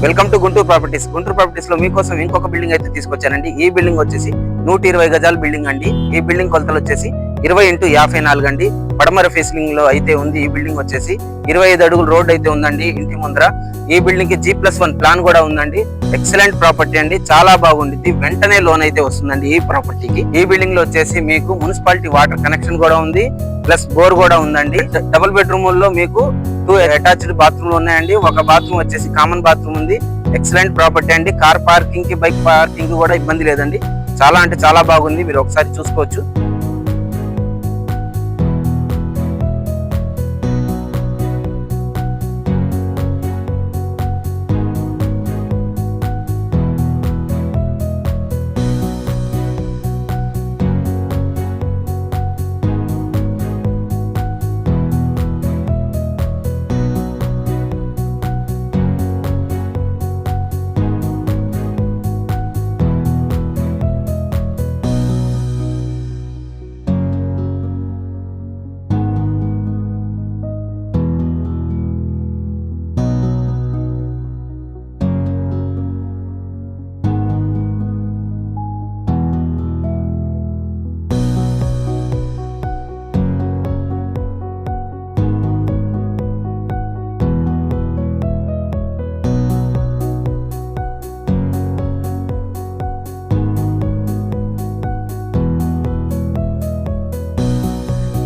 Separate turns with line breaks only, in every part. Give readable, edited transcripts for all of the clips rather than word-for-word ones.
Welcome to Guntur properties. Guntur properties లో మీకోసం ఇంకొక బిల్డింగ్ అయితే తీసుకొచ్చానండి. ఈ బిల్డింగ్ వచ్చేసి 120 గజాల బిల్డింగ్ అండి. ఈ బిల్డింగ్ కొలతలు వచ్చేసి 20x54 అండి. పడమర ఫేసింగ్ లో అయితే ఉంది. ఈ బిల్డింగ్ వచ్చేసి 25 అడుగుల రోడ్ అయితే ఉందండి ఇంటి ముందర. ఈ బిల్డింగ్ కి G+1 ప్లాన్ కూడా ఉందండి. ఎక్సలెంట్ ప్రాపర్టీ అండి, చాలా బాగుంది. వెంటనే లోన్ అయితే వస్తుందండి ఈ ప్రాపర్టీకి. ఈ బిల్డింగ్ లో వచ్చేసి మీకు మున్సిపాలిటీ వాటర్ కనెక్షన్ కూడా ఉంది, ప్లస్ బోర్ కూడా ఉందండి. డబుల్ బెడ్రూమ్ లో మీకు 2 అటాచ్డ్ బాత్రూమ్ ఉన్నాయండి. ఒక బాత్రూమ్ వచ్చేసి కామన్ బాత్రూమ్ ఉంది. ఎక్సలెంట్ ప్రాపర్టీ అండి. కార్ పార్కింగ్ కి బైక్ పార్కింగ్ కూడా ఇబ్బంది లేదండి. చాలా అంటే చాలా బాగుంది, మీరు ఒకసారి చూసుకోవచ్చు.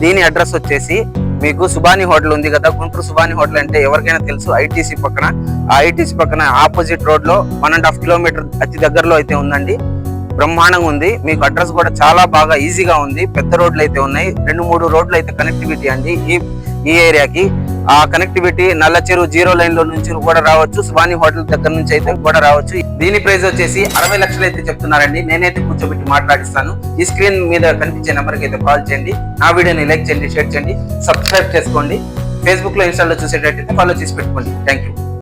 దీని అడ్రస్ వచ్చేసి మీకు సుబాని హోటల్ ఉంది కదా, గుంటూరు సుబాని హోటల్ అంటే ఎవరికైనా తెలుసు. ఐటీసీ పక్కన, ఆ ఐటీసీ పక్కన ఆపోజిట్ రోడ్ లో 1.5 కిలోమీటర్ అతి దగ్గరలో అయితే ఉందండి. బ్రహ్మాండంగా ఉంది. మీకు అడ్రస్ కూడా చాలా బాగా ఈజీగా ఉంది. పెద్ద రోడ్లు అయితే ఉన్నాయి, 2-3 రోడ్లు అయితే కనెక్టివిటీ అండి ఈ ఏరియాకి. ఆ కనెక్టివిటీ నల్ల చెరువు 0 లైన్ లో నుంచి కూడా రావచ్చు, సుబాని హోటల్ దగ్గర నుంచి అయితే కూడా రావచ్చు. దీని ప్రైస్ వచ్చేసి 60 లక్షలు అయితే చెప్తున్నారండి. నేనైతే కూర్చోబెట్టి మాట్లాడిస్తాను. ఈ స్క్రీన్ మీద కనిపించే నెంబర్కి అయితే కాల్ చేయండి. నా వీడియోని లైక్ చేయండి, షేర్ చేయండి, సబ్స్క్రైబ్ చేసుకోండి. ఫేస్బుక్ లో, ఇన్స్టాలో చూసేటట్టయితే ఫాలో చేసి పెట్టుకోండి. Thank you.